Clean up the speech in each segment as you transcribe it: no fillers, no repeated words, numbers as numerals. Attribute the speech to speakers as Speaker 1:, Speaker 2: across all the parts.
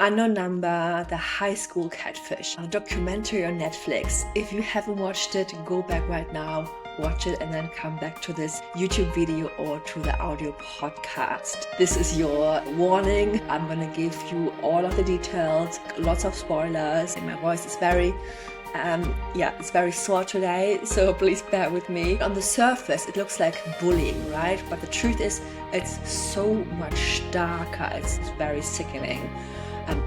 Speaker 1: Unknown Number, the High School Catfish, a documentary on Netflix. If you haven't watched it, go back right now, watch it, and then come back to this YouTube video or to the audio podcast. This is your warning. I'm gonna give you all of the details, lots of spoilers, and my voice is it's very sore today, so please bear with me. On the surface, it looks like bullying, right? But the truth is, it's so much darker. It's very sickening.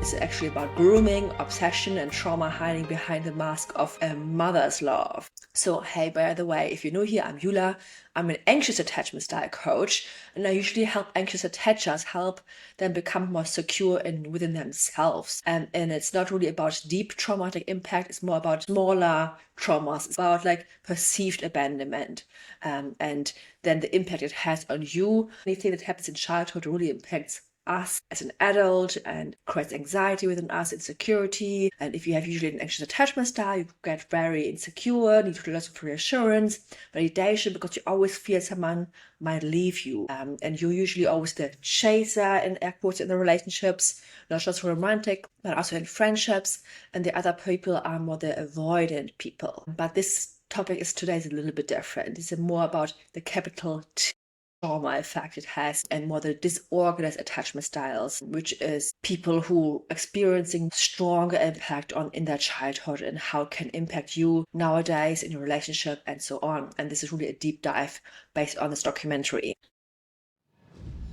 Speaker 1: It's actually about grooming, obsession, and trauma hiding behind the mask of a mother's love. So, hey, by the way, if you're new here, I'm Yula. I'm an anxious attachment style coach, and I usually help anxious attachers help them become more secure within themselves. And it's not really about deep traumatic impact, it's more about smaller traumas. It's about like perceived abandonment, and then the impact it has on you. Anything that happens in childhood really impacts us as an adult and creates anxiety within us, insecurity. And if you have usually an anxious attachment style, you get very insecure, need lots of reassurance, validation, because you always fear someone might leave you. And you're usually always the chaser in air quotes in the relationships, not just romantic, but also in friendships. And the other people are more the avoidant people. But this topic is a little bit different. It's more about the capital T trauma effect it has, and more the disorganized attachment styles, which is people who experiencing stronger impact in their childhood and how it can impact you nowadays in your relationship and so on. And this is really a deep dive based on this documentary.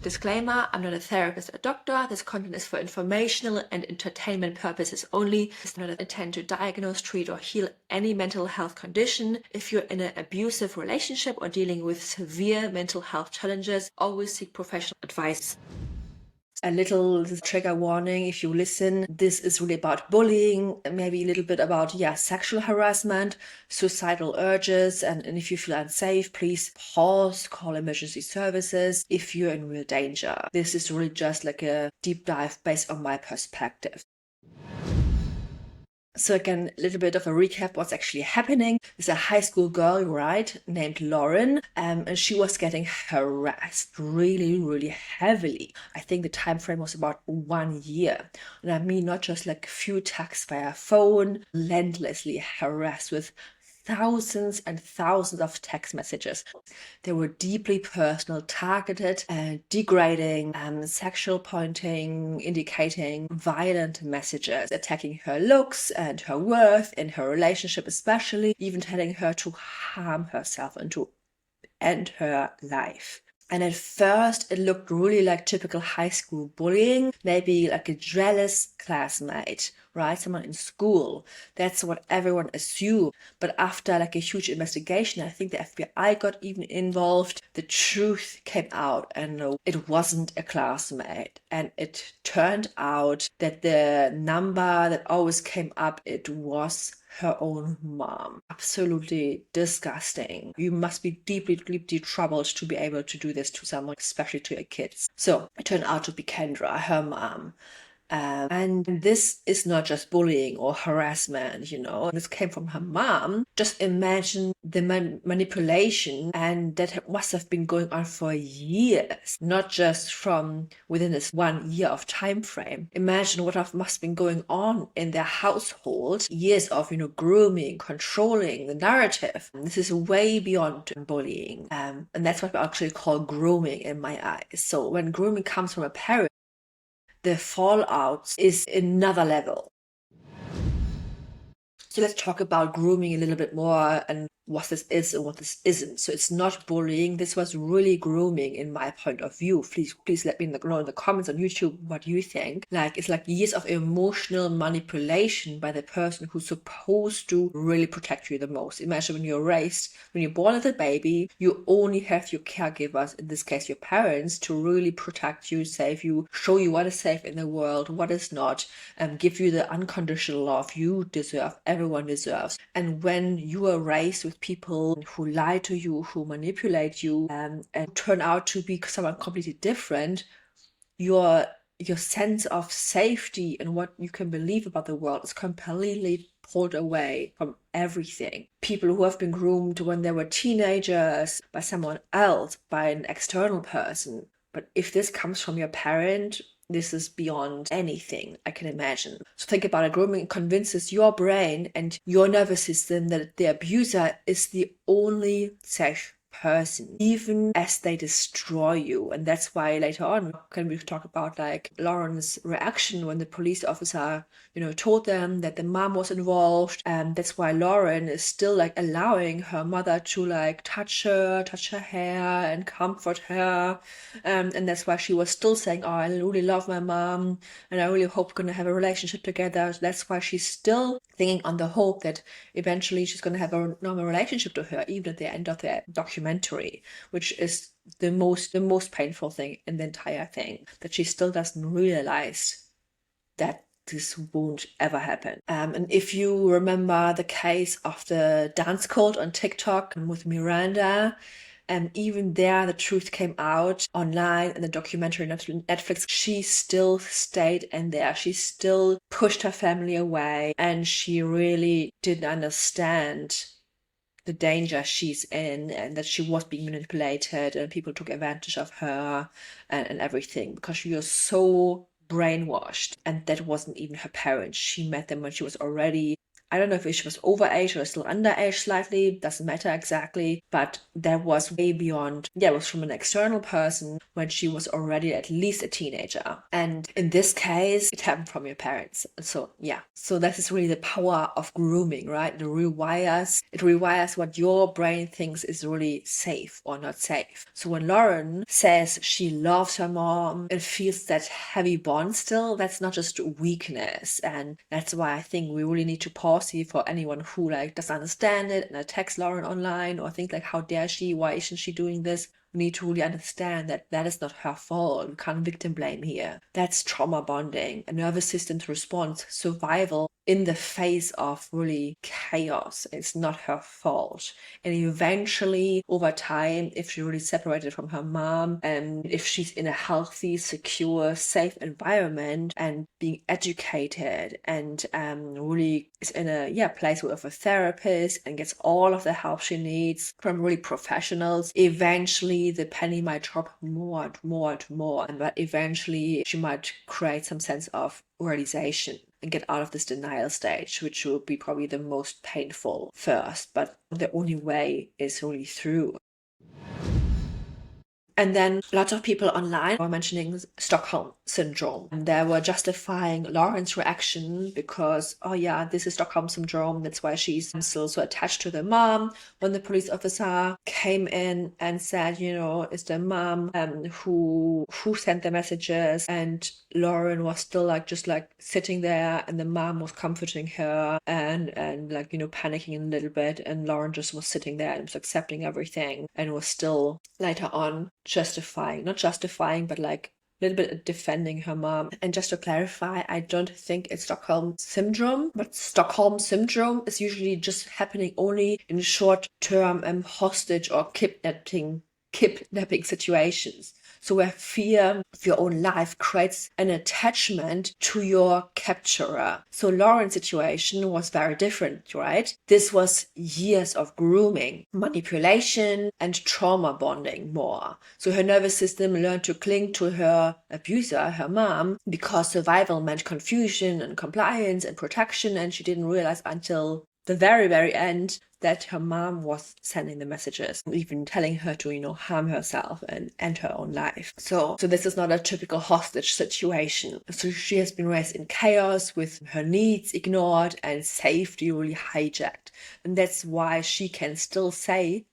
Speaker 1: Disclaimer, I'm not a therapist or a doctor. This content is for informational and entertainment purposes only. It's not intended to diagnose, treat, or heal any mental health condition. If you're in an abusive relationship or dealing with severe mental health challenges, always seek professional advice. A little trigger warning if you listen. This is really about bullying, maybe a little bit about sexual harassment, suicidal urges, and if you feel unsafe, please pause, call emergency services if you're in real danger. This is really just like a deep dive based on my perspective. So again, a little bit of a recap what's actually happening. There's a high school girl, right, named Lauren, and she was getting harassed really, really heavily. I think the time frame was about 1 year. And I mean not just like a few texts via phone, relentlessly harassed with thousands and thousands of text messages. They were deeply personal, targeted, degrading, sexual pointing, indicating violent messages, attacking her looks and her worth in her relationship especially, even telling her to harm herself and to end her life. And at first, it looked really like typical high school bullying, maybe like a jealous classmate, right? Someone in school. That's what everyone assumed. But after like a huge investigation, I think the FBI got even involved. The truth came out, and it wasn't a classmate. And it turned out that the number that always came up, it was her own mom. Absolutely disgusting. You must be deeply, deeply troubled to be able to do this to someone, especially to your kids. So it turned out to be Kendra, her mom. And this is not just bullying or harassment, This came from her mom. Just imagine the manipulation, and that must have been going on for years, not just from within this 1 year of time frame. Imagine what must have been going on in their household. Years of, grooming, controlling the narrative. This is way beyond bullying. And that's what we actually call grooming in my eyes. So when grooming comes from a parent, the fallout is another level. So let's talk about grooming a little bit more and what this is and what this isn't. So it's not bullying. This was really grooming in my point of view. Please let me know in the comments on YouTube what you think. It's like years of emotional manipulation by the person who's supposed to really protect you the most. Imagine when you're born as a baby, you only have your caregivers, in this case your parents, to really protect you, save you, show you what is safe in the world, what is not, and give you the unconditional love you deserve, everyone deserves. And when you are raised with people who lie to you, who manipulate you, and turn out to be someone completely different, your sense of safety and what you can believe about the world is completely pulled away from everything. People who have been groomed when they were teenagers by someone else, by an external person. But if this comes from your parent, this is beyond anything I can imagine. So think about it. Grooming convinces your brain and your nervous system that the abuser is the only safe person, even as they destroy you. And that's why later on can we talk about like Lauren's reaction when the police officer told them that the mom was involved. And that's why Lauren is still like allowing her mother to like touch her hair and comfort her. And that's why she was still saying, oh, I really love my mom and I really hope we're gonna have a relationship together. So that's why she's still thinking on the hope that eventually she's gonna have a normal relationship to her, even at the end of the documentary, which is the most painful thing in the entire thing, that she still doesn't realize that this won't ever happen. And if you remember the case of the dance cult on TikTok with Miranda, even there, the truth came out online in the documentary on Netflix. She still stayed in there. She still pushed her family away, and she really didn't understand the danger she's in and that she was being manipulated and people took advantage of her and everything, because she was so brainwashed. And that wasn't even her parents. She met them when she was already, I don't know if she was overage or still underage slightly, doesn't matter exactly, but that was way beyond, it was from an external person when she was already at least a teenager. And in this case, it happened from your parents. So this is really the power of grooming, right? It rewires what your brain thinks is really safe or not safe. So when Lauren says she loves her mom and feels that heavy bond still, that's not just weakness. And that's why I think we really need to pause here for anyone who like doesn't understand it and attacks Lauren online or think like, how dare she, why isn't she doing this? We need to really understand that that is not her fault. We can't victim blame here. That's trauma bonding, a nervous system's response, survival in the face of really chaos. It's not her fault. And eventually, over time, if she really separated from her mom, and if she's in a healthy, secure, safe environment and being educated and really is in a place with a therapist and gets all of the help she needs from really professionals, eventually the penny might drop more and more and more. But eventually she might create some sense of realization and get out of this denial stage, which will be probably the most painful first, but the only way is really through. And then lots of people online were mentioning Stockholm syndrome. And they were justifying Lauren's reaction because, oh yeah, this is Stockholm syndrome. That's why she's still so attached to the mom. When the police officer came in and said, it's the mom who sent the messages, and Lauren was still just sitting there, and the mom was comforting her and panicking a little bit, and Lauren just was sitting there and was accepting everything and was still later on not justifying, but a little bit defending her mom. And just to clarify, I don't think it's Stockholm syndrome, but Stockholm syndrome is usually just happening only in short-term hostage or kidnapping situations. So where fear of your own life creates an attachment to your capturer. So Lauren's situation was very different, right? This was years of grooming, manipulation, and trauma bonding more. So her nervous system learned to cling to her abuser, her mom, because survival meant confusion and compliance and protection, and she didn't realize until the very, very end that her mom was sending the messages, even telling her to, harm herself and end her own life. So this is not a typical hostage situation. So she has been raised in chaos with her needs ignored and safety really hijacked. And that's why she can still say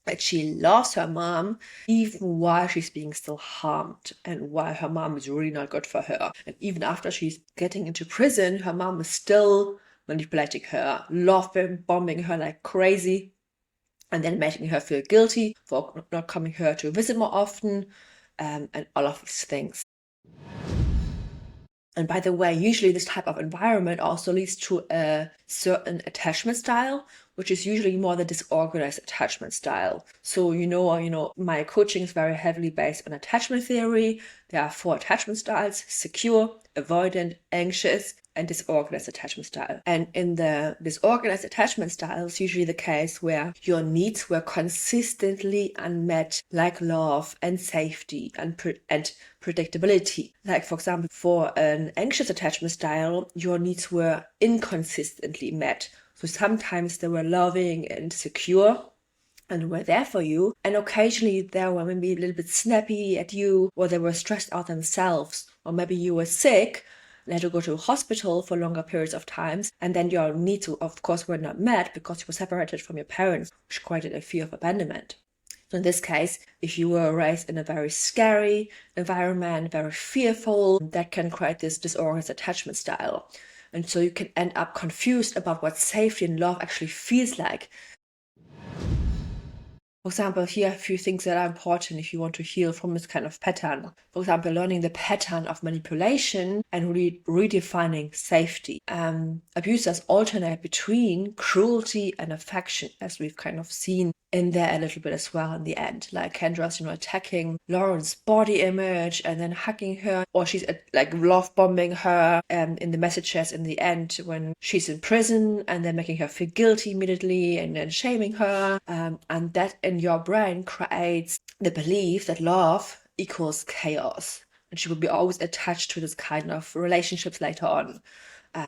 Speaker 1: that she loves her mom even while she's being still harmed and while her mom is really not good for her. And even after she's getting into prison, her mom is still manipulating her, love bombing her like crazy, and then making her feel guilty for not coming her to visit more often, and all of these things. And by the way, usually this type of environment also leads to a certain attachment style, which is usually more the disorganized attachment style. So, my coaching is very heavily based on attachment theory. There are 4 attachment styles: secure, avoidant, anxious, and disorganized attachment style. And in the disorganized attachment style, it's usually the case where your needs were consistently unmet, like love and safety and predictability. Like, for example, for an anxious attachment style, your needs were inconsistently met. So sometimes they were loving and secure and were there for you, and occasionally they were maybe a little bit snappy at you, or they were stressed out themselves, or maybe you were sick and had to go to a hospital for longer periods of times, and then your needs, of course, were not met because you were separated from your parents, which created a fear of abandonment. So in this case, if you were raised in a very scary environment, very fearful, that can create this disorganized attachment style. And so you can end up confused about what safety and love actually feels like. For example, here are a few things that are important if you want to heal from this kind of pattern. For example, learning the pattern of manipulation and redefining safety. Abusers alternate between cruelty and affection, as we've kind of seen in there a little bit as well in the end. Like Kendra's, attacking Lauren's body image and then hugging her, or she's like love bombing her in the messages in the end when she's in prison, and then making her feel guilty immediately and then shaming her. And that in your brain creates the belief that love equals chaos, and she will be always attached to this kind of relationships later on.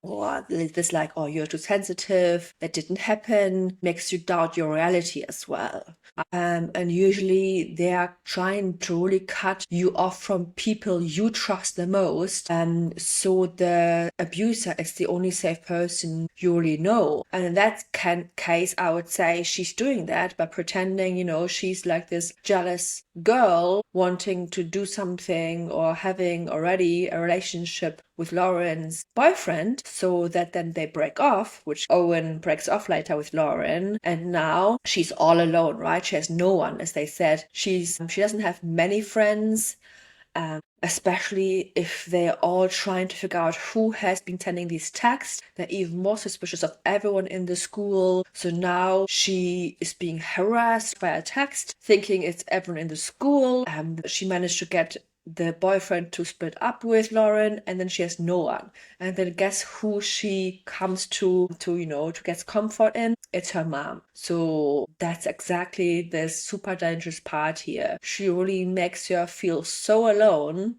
Speaker 1: Or this like, oh, you're too sensitive, that didn't happen, makes you doubt your reality as well. And usually they are trying to really cut you off from people you trust the most. So the abuser is the only safe person you really know. And in that case, I would say she's doing that by pretending, she's like this jealous girl wanting to do something or having already a relationship with Lauren's boyfriend, so that then they break off, which Owen breaks off later with Lauren, and now she's all alone, right? She has no one, as they said. She doesn't have many friends, especially if they're all trying to figure out who has been sending these texts. They're even more suspicious of everyone in the school. So now she is being harassed by a text, thinking it's everyone in the school. She managed to get the boyfriend to split up with Lauren, and then she has no one. And then guess who she comes to get comfort in? It's her mom. So that's exactly the super dangerous part here. She really makes her feel so alone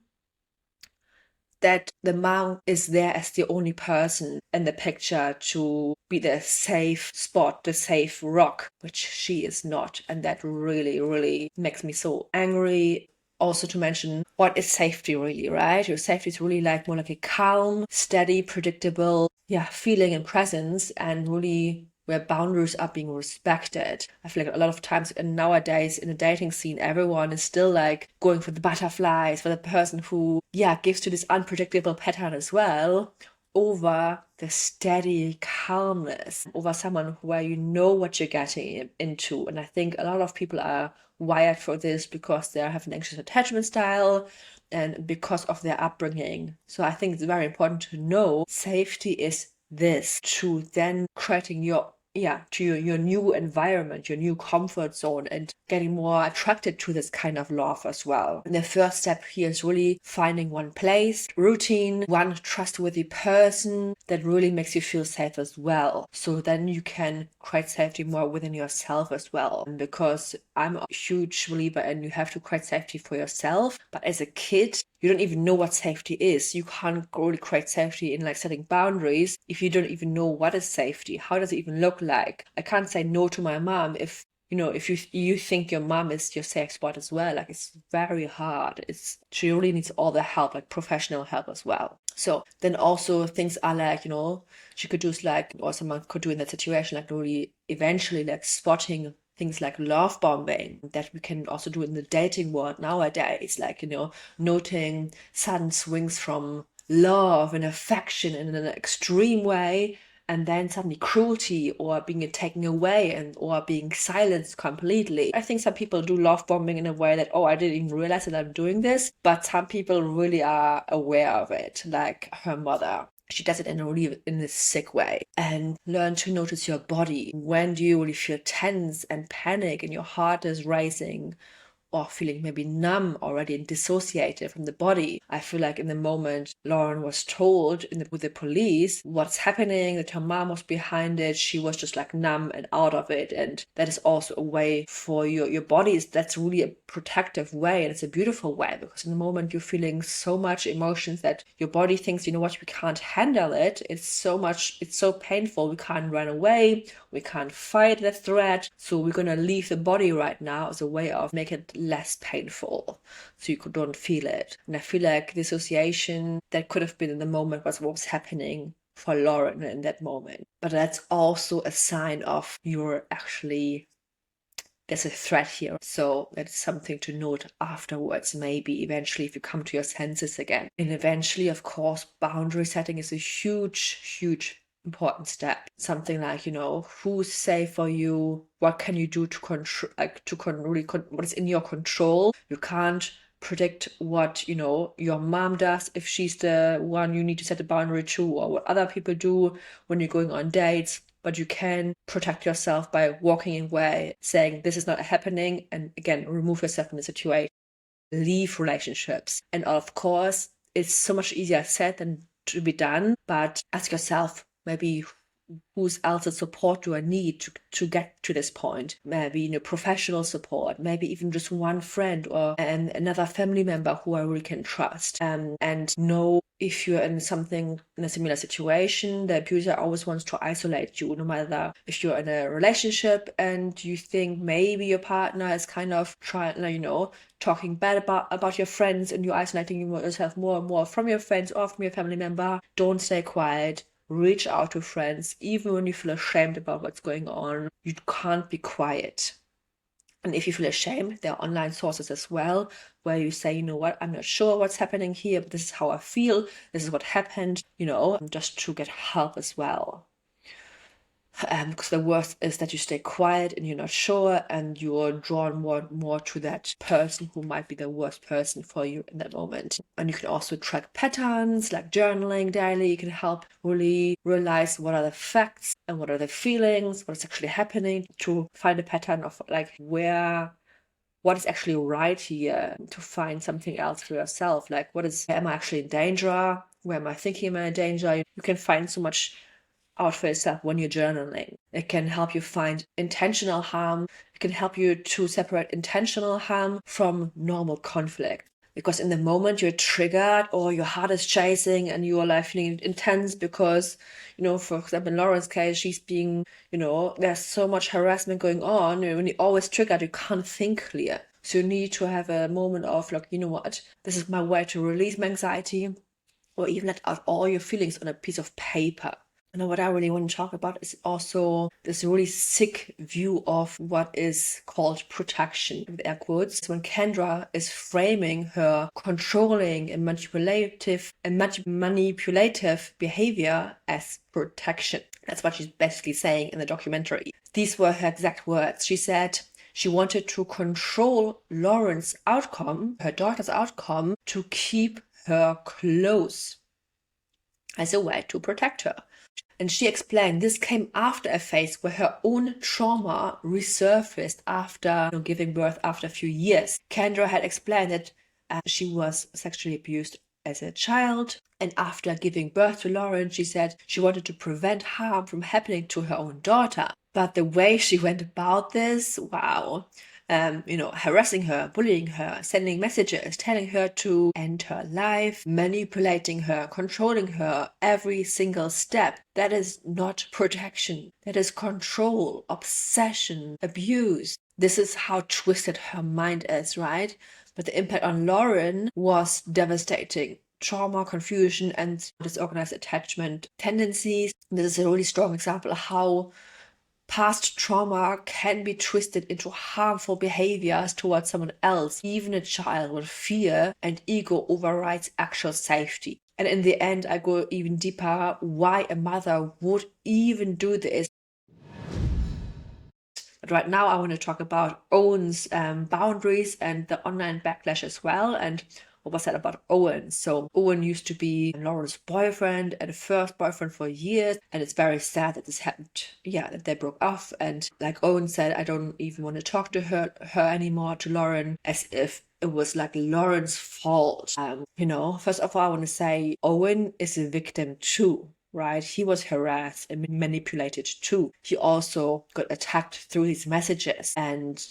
Speaker 1: that the mom is there as the only person in the picture to be the safe spot, the safe rock, which she is not. And that really, really makes me so angry. Also to mention, what is safety really, right? Your safety is really more like a calm, steady, predictable, feeling and presence, and really where boundaries are being respected. I feel like a lot of times nowadays in the dating scene, everyone is still going for the butterflies, for the person who, gives to this unpredictable pattern as well, over the steady calmness, over someone where you know what you're getting into. And I think a lot of people are wired for this because they have an anxious attachment style and because of their upbringing. So I think it's very important to know safety is this, to then creating your new environment, your new comfort zone, and getting more attracted to this kind of love as well. And the first step here is really finding one place, routine, one trustworthy person that really makes you feel safe as well. So then you can create safety more within yourself as well. Because I'm a huge believer in you have to create safety for yourself. But as a kid, you don't even know what safety is. You can't really create safety in setting boundaries if you don't even know what is safety. How does it even look like? I can't say no to my mom if you think your mom is your safe spot as well. It's very hard. She really needs all the help, professional help as well. So then also things are she could do or someone could do in that situation, really eventually spotting things like love bombing that we can also do in the dating world nowadays, noting sudden swings from love and affection in an extreme way, and then suddenly cruelty or being taken away or being silenced completely. I think some people do love bombing in a way that, I didn't even realize that I'm doing this, but some people really are aware of it, like her mother. She does it in a sick way. And learn to notice your body. When do you really feel tense and panic and your heart is racing? or feeling maybe numb already and dissociated from the body. I feel like in the moment Lauren was told with the police what's happening, that her mom was behind it, she was just like numb and out of it. And that is also a way for your body. That's really a protective way, and it's a beautiful way, because in the moment you're feeling so much emotions that your body thinks, you know what, we can't handle it. It's so painful. We can't run away. We can't fight that threat. So we're going to leave the body right now as a way of making it less painful so you don't feel it. And I feel like dissociation, that could have been in the moment was what was happening for Lauren in that moment. But that's also a sign of there's a threat here. So that's something to note afterwards, maybe eventually if you come to your senses again. And eventually, of course, boundary setting is a huge important step. Something like, who's safe for you? What can you do to control, what is in your control? You can't predict what, your mom does if she's the one you need to set a boundary to, or what other people do when you're going on dates. But you can protect yourself by walking away, saying this is not happening, and again, remove yourself from the situation. Leave relationships. And of course, it's so much easier said than to be done, but ask yourself, maybe whose else's support do I need to get to this point? Maybe professional support, maybe even just one friend or another family member who I really can trust. And know if you're in a similar situation, the abuser always wants to isolate you, no matter if you're in a relationship and you think maybe your partner is kind of trying, talking bad about your friends, and you're isolating yourself more and more from your friends or from your family member. Don't stay quiet. Reach out to friends, even when you feel ashamed about what's going on. You can't be quiet. And if you feel ashamed, there are online sources as well where you say, you know what, I'm not sure what's happening here, but this is how I feel. This is what happened, just to get help as well. Because the worst is that you stay quiet and you're not sure, and you're drawn more and more to that person who might be the worst person for you in that moment. And you can also track patterns, like journaling daily. You can help really realize what are the facts and what are the feelings, what is actually happening, to find a pattern of what is actually right here, to find something else for yourself. Like, am I actually in danger? Where am I thinking am I in danger? You can find so much out for yourself when you're journaling. It can help you find intentional harm. It can help you to separate intentional harm from normal conflict. Because in the moment you're triggered, or your heart is chasing, and you are like feeling intense because, for example, in Lauren's case, she's being, there's so much harassment going on. When you're always triggered, you can't think clear. So you need to have a moment of like, you know what, this is my way to release my anxiety, or even let out all your feelings on a piece of paper. And what I really want to talk about is also this really sick view of what is called protection, with air quotes. When Kendra is framing her controlling and manipulative behavior as protection. That's what she's basically saying in the documentary. These were her exact words. She said she wanted to control Lauren's outcome, her daughter's outcome, to keep her close as a way to protect her. And she explained this came after a phase where her own trauma resurfaced after giving birth after a few years. Kendra had explained that she was sexually abused as a child, and after giving birth to Lauren, she said she wanted to prevent harm from happening to her own daughter. But the way she went about this, wow. Harassing her, bullying her, sending messages, telling her to end her life, manipulating her, controlling her every single step. That is not protection. That is control, obsession, abuse. This is how twisted her mind is, right? But the impact on Lauren was devastating. Trauma, confusion, and disorganized attachment tendencies. This is a really strong example of how past trauma can be twisted into harmful behaviors towards someone else. Even a child with fear and ego overrides actual safety. And in the end, I go even deeper why a mother would even do this. But right now, I want to talk about Owen's boundaries and the online backlash as well, and what was said about Owen. So Owen used to be Lauren's boyfriend and first boyfriend for years, and it's very sad that this happened. Yeah, that they broke off, and like Owen said, I don't even want to talk to her anymore, to Lauren, as if it was like Lauren's fault. First of all, I want to say Owen is a victim too, right? He was harassed and manipulated too. He also got attacked through his messages and,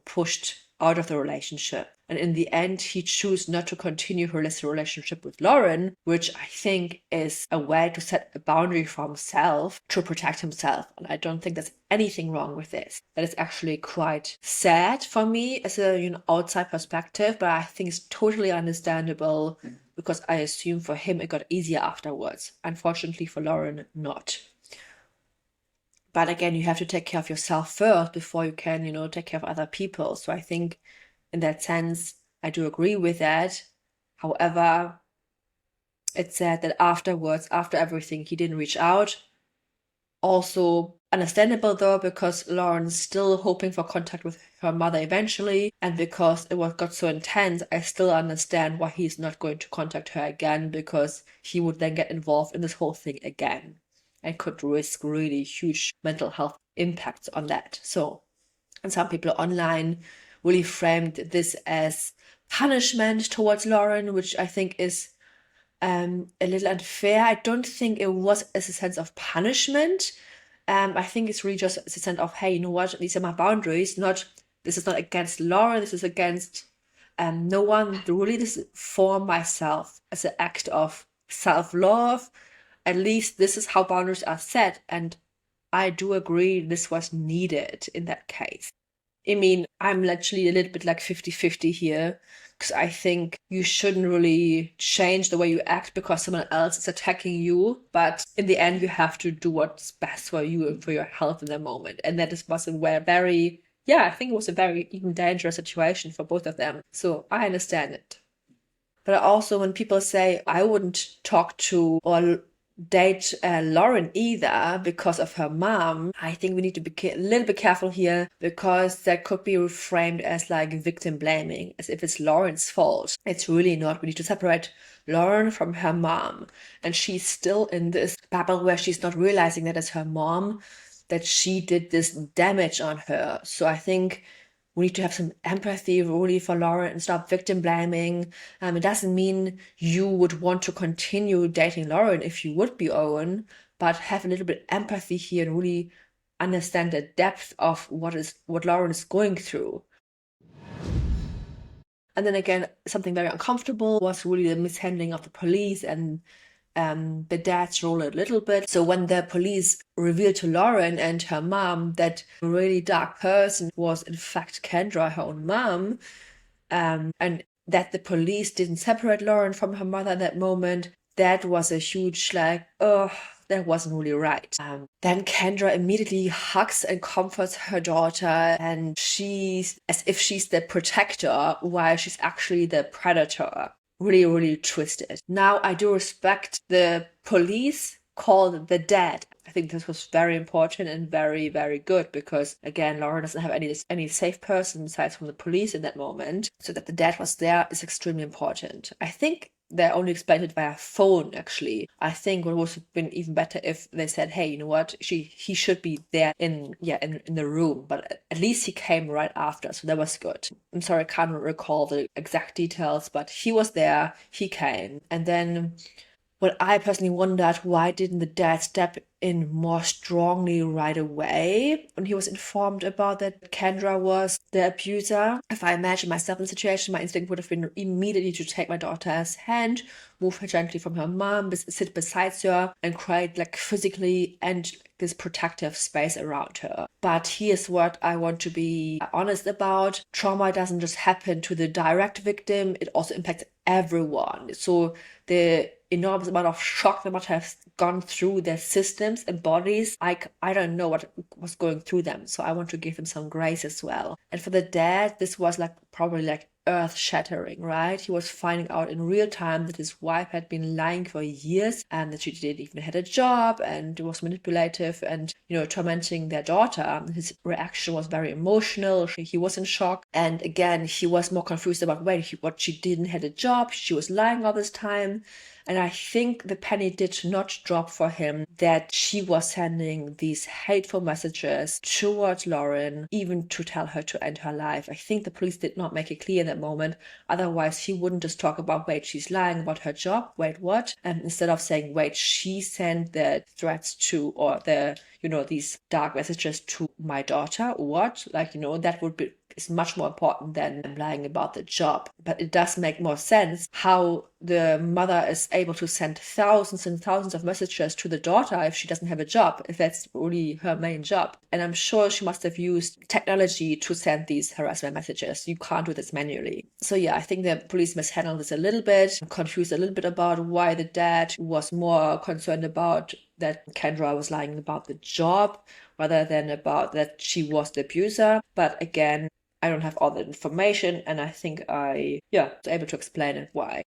Speaker 1: pushed out of the relationship. And in the end, he chose not to continue his relationship with Lauren, which I think is a way to set a boundary for himself to protect himself. And I don't think there's anything wrong with this. That is actually quite sad for me as a outside perspective, but I think it's totally understandable because I assume for him it got easier afterwards. Unfortunately for Lauren, not. But again, you have to take care of yourself first before you can, take care of other people. So I think in that sense, I do agree with that. However, it's sad that afterwards, after everything, he didn't reach out. Also understandable though, because Lauren's still hoping for contact with her mother eventually, and because it got so intense, I still understand why he's not going to contact her again, because he would then get involved in this whole thing again and could risk really huge mental health impacts on that. So, and some people online really framed this as punishment towards Lauren, which I think is a little unfair. I don't think it was as a sense of punishment. I think it's really just a sense of, hey, you know what, these are my boundaries. This is not against Lauren, this is against no one. Really, this is for myself as an act of self-love. At least this is how boundaries are set, and I do agree this was needed in that case. I mean, I'm actually a little bit like 50-50 here, because I think you shouldn't really change the way you act because someone else is attacking you. But in the end, you have to do what's best for you and for your health in the moment. And that was a very, I think it was a very even dangerous situation for both of them. So I understand it. But also when people say, I wouldn't talk to or date Lauren either because of her mom, I think we need to be a little bit careful here, because that could be reframed as like victim blaming, as if it's Lauren's fault. It's really not. We need to separate Lauren from her mom, and she's still in this bubble where she's not realizing that as her mom that she did this damage on her. So I think we need to have some empathy really for Lauren and stop victim blaming. It doesn't mean you would want to continue dating Lauren if you would be Owen, but have a little bit empathy here and really understand the depth of what Lauren is going through. And then again, something very uncomfortable was really the mishandling of the police and the dad's role a little bit. So when the police revealed to Lauren and her mom that a really dark person was in fact Kendra, her own mom, and that the police didn't separate Lauren from her mother at that moment, that was a huge that wasn't really right. Then Kendra immediately hugs and comforts her daughter, and she's as if she's the protector while she's actually the predator. Really, really twisted. Now, I do respect the police called the dad. I think this was very important and very, very good, because again, Lauren doesn't have any safe person besides from the police in that moment. So that the dad was there is extremely important. I think they only explained it via phone, actually. I think it would have been even better if they said, hey, you know what, he should be there in the room, but at least he came right after, so that was good. I'm sorry, I can't recall the exact details, but he was there, he came. And then what I personally wondered, why didn't the dad step in more strongly right away when he was informed about that Kendra was the abuser? If I imagine myself in the situation, my instinct would have been immediately to take my daughter's hand, move her gently from her mom, sit beside her, and create like physically and this protective space around her. But here's what I want to be honest about. Trauma doesn't just happen to the direct victim, it also impacts everyone. So the enormous amount of shock they must have gone through their systems and bodies, I don't know what was going through them. So I want to give them some grace as well. And for the dad, this was like probably like earth-shattering, right? He was finding out in real time that his wife had been lying for years and that she didn't even had a job and was manipulative and, tormenting their daughter. His reaction was very emotional. He was in shock. And again, he was more confused about, what she didn't had a job. She was lying all this time. And I think the penny did not drop for him that she was sending these hateful messages towards Lauren, even to tell her to end her life. I think the police did not make it clear in that moment. Otherwise, he wouldn't just talk about, she's lying about her job. What? And instead of saying, she sent the threats to, or these dark messages to my daughter. What? That would be is much more important than lying about the job. But it does make more sense how the mother is able to send thousands and thousands of messages to the daughter if she doesn't have a job, if that's really her main job. And I'm sure she must have used technology to send these harassment messages. You can't do this manually. So yeah, I think the police mishandled this a little bit, confused a little bit about why the dad was more concerned about that Kendra was lying about the job rather than about that she was the abuser. But again, I don't have all the information, and I think I was able to explain it why.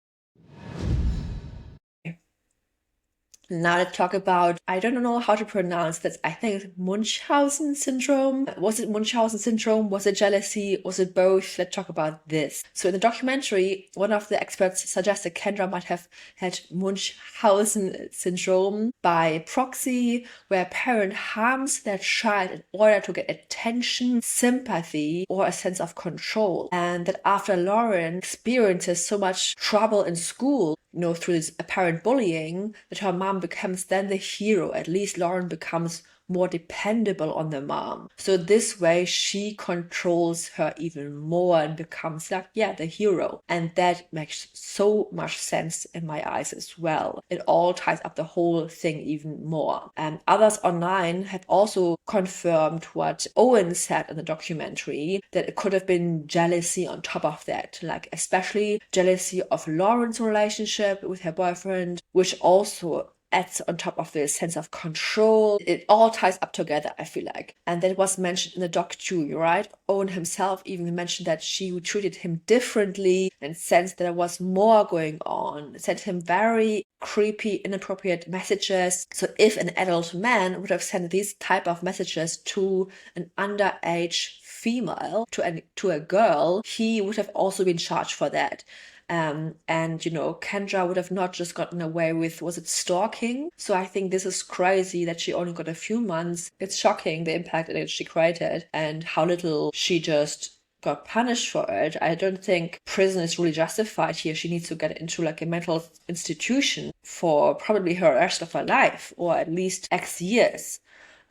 Speaker 1: Now let's talk about, I don't know how to pronounce this. I think it's Munchausen syndrome. Was it Munchausen syndrome? Was it jealousy? Was it both? Let's talk about this. So in the documentary, one of the experts suggested Kendra might have had Munchausen syndrome by proxy, where a parent harms their child in order to get attention, sympathy, or a sense of control. And that after Lauren experiences so much trouble in school, through this apparent bullying, that her mom becomes then the hero. At least Lauren becomes more dependable on the mom. So this way she controls her even more and becomes the hero. And that makes so much sense in my eyes as well. It all ties up the whole thing even more. And others online have also confirmed what Owen said in the documentary, that it could have been jealousy on top of that, especially jealousy of Lauren's relationship with her boyfriend, which also adds on top of the sense of control. It all ties up together, I feel like. And that was mentioned in the doc too, right? Owen himself even mentioned that she treated him differently and sensed there was more going on. Sent him very creepy, inappropriate messages. So if an adult man would have sent these type of messages to an underage female, to a girl, he would have also been charged for that. And Kendra would have not just gotten away with, was it stalking? So I think this is crazy that she only got a few months. It's shocking the impact that she created and how little she just got punished for it. I don't think prison is really justified here. She needs to get into a mental institution for probably her rest of her life, or at least X years.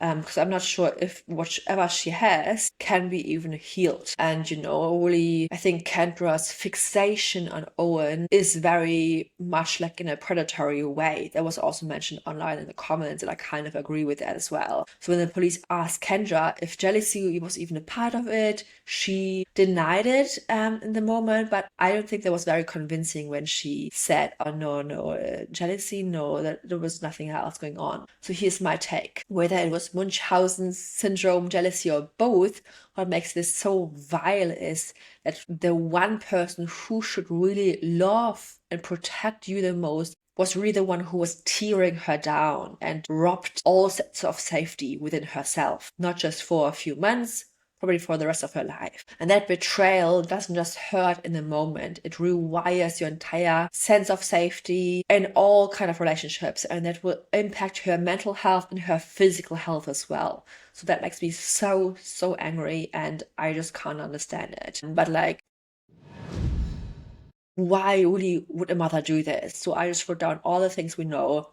Speaker 1: Because I'm not sure if whatever she has can be even healed. And, really, I think Kendra's fixation on Owen is very much in a predatory way. That was also mentioned online in the comments, and I kind of agree with that as well. So when the police asked Kendra if jealousy was even a part of it, she denied it in the moment, but I don't think that was very convincing when she said, oh, no, jealousy, no, that there was nothing else going on. So here's my take. Whether it was Munchausen syndrome, jealousy, or both, what makes this so vile is that the one person who should really love and protect you the most was really the one who was tearing her down and robbed all sense of safety within herself, not just for a few months, probably for the rest of her life. And that betrayal doesn't just hurt in the moment. It rewires your entire sense of safety in all kind of relationships, and that will impact her mental health and her physical health as well. So that makes me so angry, and I just can't understand it. But why really would a mother do this? So I just wrote down all the things we know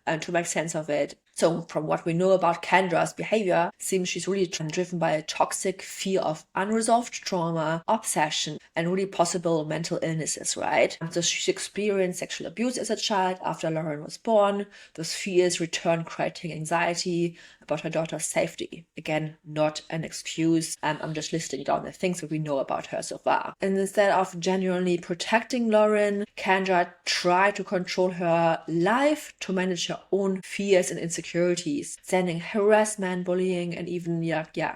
Speaker 1: and to make sense of it. So from what we know about Kendra's behavior, seems she's really driven by a toxic fear of unresolved trauma, obsession, and really possible mental illnesses, right? So she's experienced sexual abuse as a child after Lauren was born. Those fears return, creating anxiety about her daughter's safety. Again, not an excuse. I'm just listing down the things that we know about her so far. And instead of genuinely protecting Lauren, Kendra tried to control her life to manage her own fears and insecurities. insecurities, sending harassment, bullying, and even,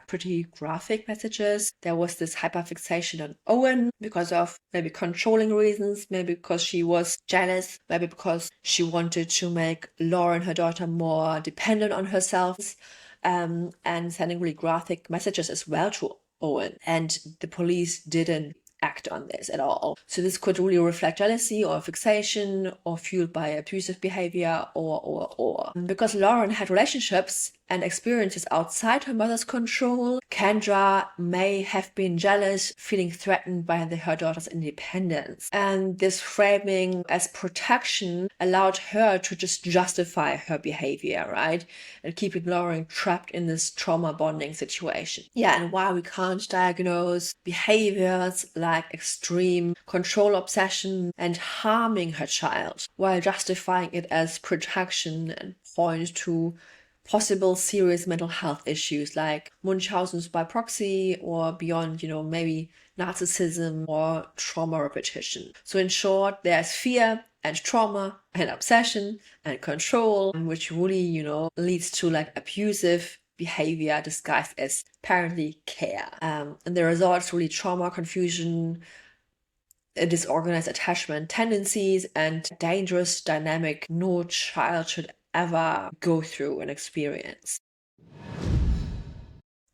Speaker 1: pretty graphic messages. There was this hyperfixation on Owen because of maybe controlling reasons, maybe because she was jealous, maybe because she wanted to make Lauren, her daughter, more dependent on herself, and sending really graphic messages as well to Owen. And the police didn't act on this at all. So this could really reflect jealousy or fixation or fueled by abusive behavior or. Because Lauren had relationships and experiences outside her mother's control, Kendra may have been jealous, feeling threatened by her daughter's independence. And this framing as protection allowed her to just justify her behavior, right? And keeping Lauren trapped in this trauma bonding situation. Yeah, and while we can't diagnose behaviors like extreme control obsession and harming her child, while justifying it as protection and point to possible serious mental health issues like Munchausen's by proxy or beyond, maybe narcissism or trauma repetition. So in short, there's fear and trauma and obsession and control, which really, leads to like abusive behavior disguised as parental care. And the results really trauma, confusion, disorganized attachment tendencies, and dangerous dynamic no child should ever go through and experience.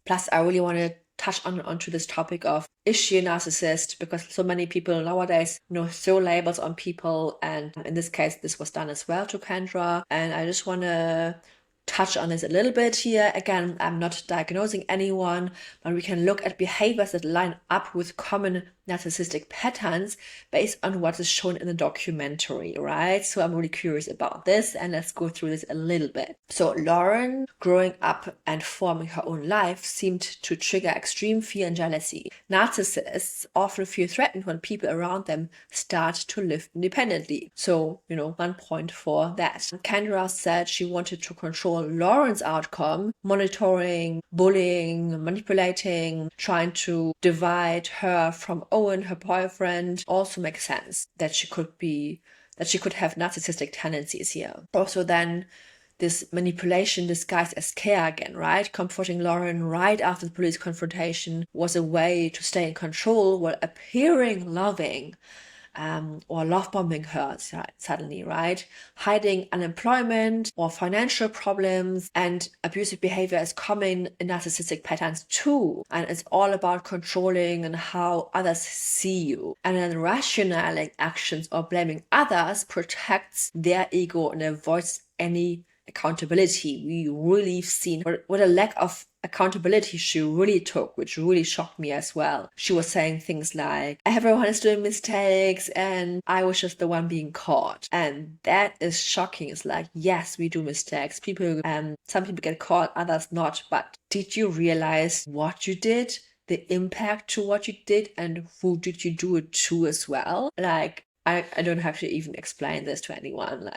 Speaker 1: Plus, I really want to touch onto this topic of, is she a narcissist? Because so many people nowadays, throw labels on people, and in this case, this was done as well to Kendra. And I just want to touch on this a little bit here. Again, I'm not diagnosing anyone, but we can look at behaviors that line up with common narcissistic patterns based on what is shown in the documentary, right? So I'm really curious about this, and let's go through this a little bit. So Lauren, growing up and forming her own life, seemed to trigger extreme fear and jealousy. Narcissists often feel threatened when people around them start to live independently. So, 1 point for that. Kendra said she wanted to control Lauren's outcome, monitoring, bullying, manipulating, trying to divide her from Owen, her boyfriend. Also makes sense that she could have narcissistic tendencies here. Also then this manipulation disguised as care again, right? Comforting Lauren right after the police confrontation was a way to stay in control while appearing loving. Or love bombing her suddenly, right? Hiding unemployment or financial problems, and abusive behavior is common in narcissistic patterns too. And it's all about controlling and how others see you. And then rationalizing actions or blaming others protects their ego and avoids any accountability. We really seen what a lack of accountability she really took, which really shocked me as well. She was saying things like, everyone is doing mistakes and I was just the one being caught. And that is shocking. It's like, yes, we do mistakes. Some people get caught, others not. But did you realize what you did? The impact to what you did, and who did you do it to as well? Like, I don't have to even explain this to anyone.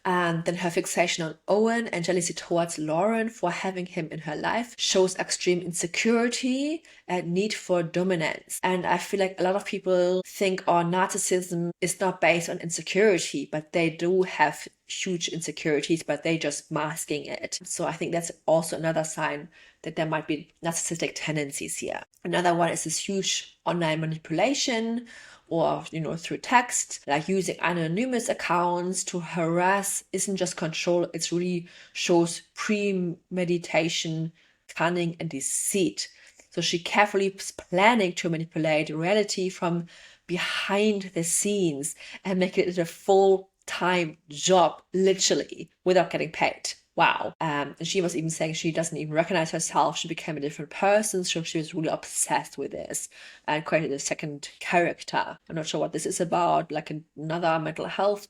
Speaker 1: Then her fixation on Owen and jealousy towards Lauren for having him in her life shows extreme insecurity and need for dominance. And I feel like a lot of people think, narcissism is not based on insecurity, but they do have huge insecurities, but they just masking it. So I think that's also another sign that there might be narcissistic tendencies here. Another one is this huge online manipulation, or through text, like using anonymous accounts to harass. Isn't just control, it really shows premeditation, cunning, and deceit. So she carefully is planning to manipulate reality from behind the scenes and make it a full-time job, literally, without getting paid. Wow. And she was even saying she doesn't even recognize herself. She became a different person. So she was really obsessed with this and created a second character. I'm not sure what this is about, like another mental health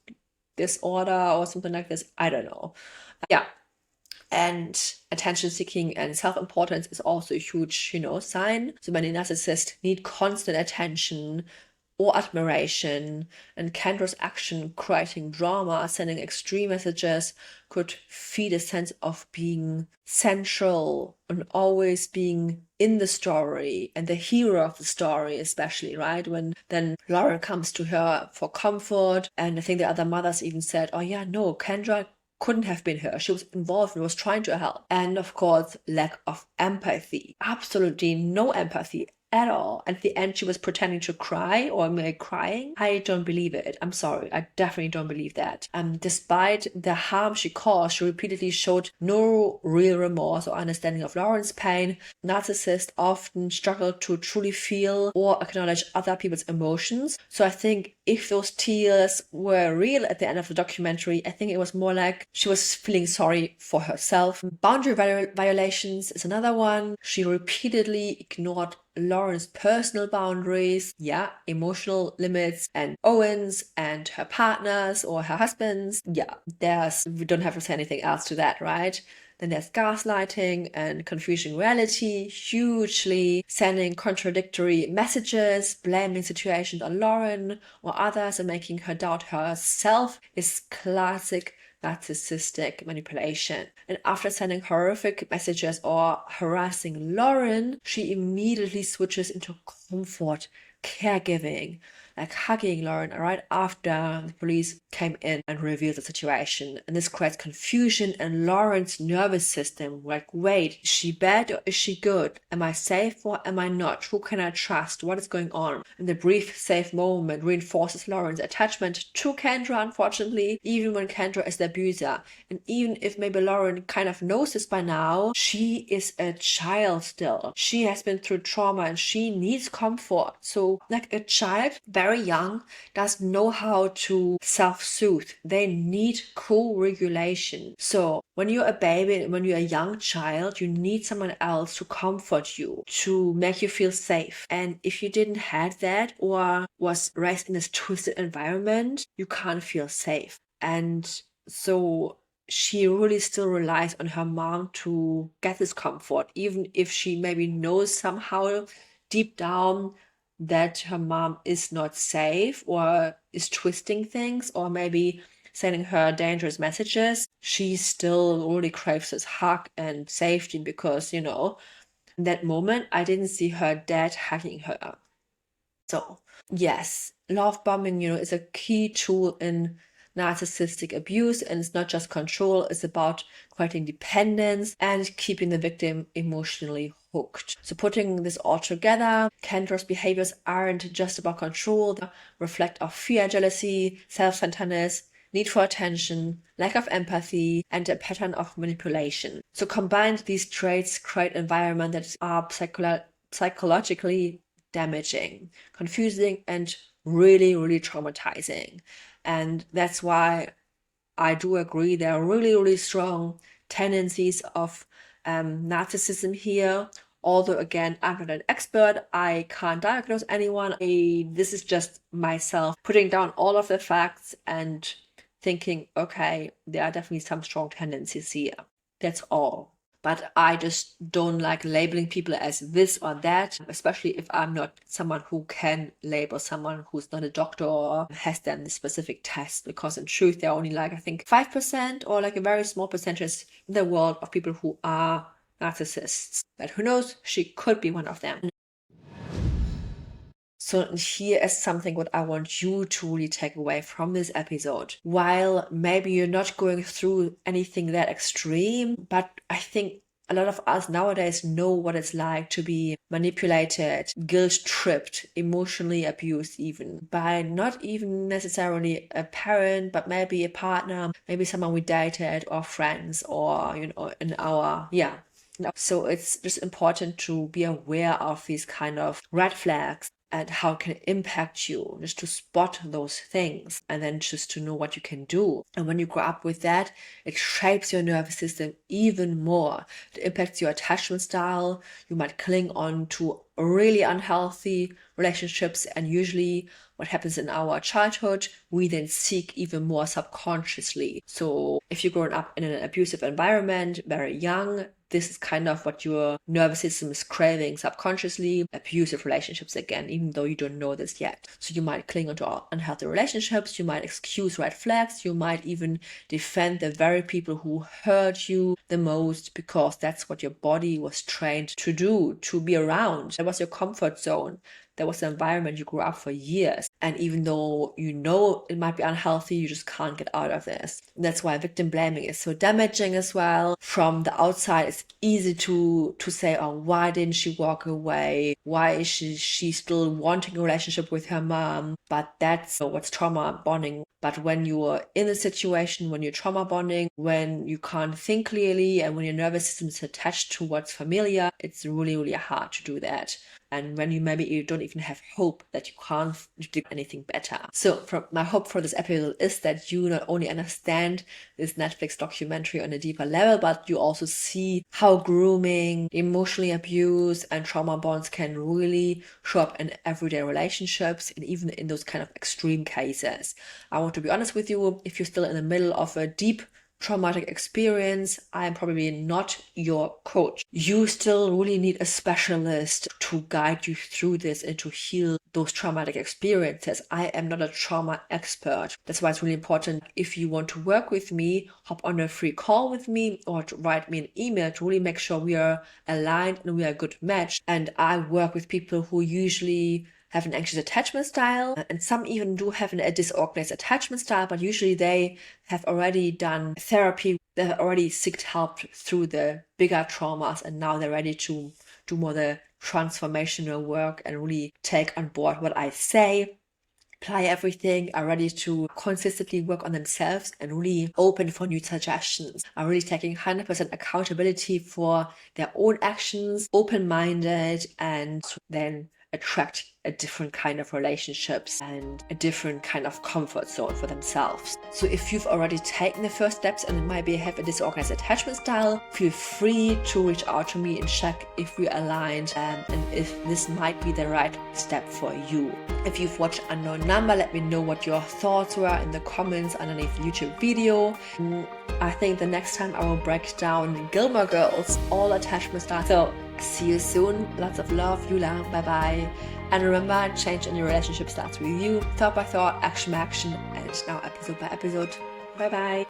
Speaker 1: disorder or something like this. I don't know. Yeah. And attention seeking and self-importance is also a huge, sign. So many narcissists need constant attention or admiration, and Kendra's action creating drama, sending extreme messages, could feed a sense of being central and always being in the story and the hero of the story, especially, right? When then Lauren comes to her for comfort, and I think the other mothers even said, oh yeah, no, Kendra couldn't have been her. She was involved and was trying to help. And of course, lack of empathy. Absolutely no empathy at all. At the end, she was pretending to cry or crying. I don't believe it. I'm sorry. I definitely don't believe that. Despite the harm she caused, she repeatedly showed no real remorse or understanding of Lauren's pain. Narcissists often struggle to truly feel or acknowledge other people's emotions. So I think if those tears were real at the end of the documentary, I think it was more like she was feeling sorry for herself. Boundary violations is another one. She repeatedly ignored Lauren's personal boundaries, emotional limits, and Owen's and her partners or her husband's. We don't have to say anything else to that, right? Then there's gaslighting and confusing reality, hugely sending contradictory messages, blaming situations on Lauren or others and making her doubt herself is classic narcissistic manipulation. And after sending horrific messages or harassing Lauren, she immediately switches into comfort caregiving, like hugging Lauren right after the police came in and revealed the situation. And this creates confusion in Lauren's nervous system. Like, wait, is she bad or is she good? Am I safe or am I not? Who can I trust? What is going on? And the brief safe moment reinforces Lauren's attachment to Kendra, unfortunately, even when Kendra is the abuser. And even if maybe Lauren kind of knows this by now, she is a child still. She has been through trauma and she needs comfort. So like a child, very young, doesn't know how to self-soothe. They need co-regulation. So when you're a baby, when you're a young child, you need someone else to comfort you, to make you feel safe. And if you didn't have that or was raised in this twisted environment, you can't feel safe. And so she really still relies on her mom to get this comfort, even if she maybe knows somehow deep down that her mom is not safe or is twisting things or maybe sending her dangerous messages. She still really craves this hug and safety because, in that moment, I didn't see her dad hugging her. So, yes, love bombing, is a key tool in narcissistic abuse, and it's not just control, it's about creating dependence and keeping the victim emotionally hooked. So putting this all together, Kendra's behaviors aren't just about control, they reflect of fear, jealousy, self-centeredness, need for attention, lack of empathy, and a pattern of manipulation. So combined, these traits create an environment that are psychologically damaging, confusing, and really, really traumatizing. And that's why I do agree there are really, really strong tendencies of narcissism here. Although, again, I'm not an expert, I can't diagnose anyone. This is just myself putting down all of the facts and thinking, okay, there are definitely some strong tendencies here. That's all. But I just don't like labeling people as this or that, especially if I'm not someone who can label someone who's not a doctor or has done the specific test, because in truth, there are only I think 5% or a very small percentage in the world of people who are narcissists. But who knows, she could be one of them. So here is something what I want you to really take away from this episode. While maybe you're not going through anything that extreme, but I think a lot of us nowadays know what it's like to be manipulated, guilt-tripped, emotionally abused even by not even necessarily a parent, but maybe a partner, maybe someone we dated or friends or, in our, So it's just important to be aware of these kind of red flags and how it can impact you, just to spot those things and then just to know what you can do. And when you grow up with that, it shapes your nervous system even more. It impacts your attachment style. You might cling on to really unhealthy relationships, and usually what happens in our childhood, we then seek even more subconsciously. So if you're growing up in an abusive environment, very young, this is kind of what your nervous system is craving subconsciously, abusive relationships again, even though you don't know this yet. So you might cling onto unhealthy relationships, you might excuse red flags, you might even defend the very people who hurt you the most, because that's what your body was trained to do, to be around. That was your comfort zone. That was the environment you grew up for years. And even though you know it might be unhealthy, you just can't get out of this. That's why victim blaming is so damaging as well. From the outside, it's easy to say, oh, why didn't she walk away? Why is she still wanting a relationship with her mom? But that's what's trauma bonding. But when you are in a situation, when you're trauma bonding, when you can't think clearly, and when your nervous system is attached to what's familiar, it's really, really hard to do that. And when you don't even have hope that you can't do anything better. So my hope for this episode is that you not only understand this Netflix documentary on a deeper level, but you also see how grooming, emotional abuse, and trauma bonds can really show up in everyday relationships, and even in those kind of extreme cases. I want to be honest with you, if you're still in the middle of a deep traumatic experience, I am probably not your coach. You still really need a specialist to guide you through this and to heal those traumatic experiences. I am not a trauma expert. That's why it's really important, if you want to work with me, hop on a free call with me or to write me an email to really make sure we are aligned and we are a good match. And I work with people who usually have an anxious attachment style, and some even do have a disorganized attachment style, but usually they have already done therapy, they have already sought help through the bigger traumas, and now they're ready to do more the transformational work and really take on board what I say, apply everything, are ready to consistently work on themselves and really open for new suggestions, are really taking 100% accountability for their own actions, open-minded, and then attract a different kind of relationships and a different kind of comfort zone for themselves. So if you've already taken the first steps and maybe have a disorganized attachment style, feel free to reach out to me and check if we're aligned and if this might be the right step for you. If you've watched Unknown Number, let me know what your thoughts were in the comments underneath the YouTube video. I think the next time I will break down Gilmore Girls, all attachment styles. So see you soon. Lots of love, Yula. Bye bye. And remember, change in your relationship starts with you. Thought by thought, action by action, and now episode by episode. Bye bye.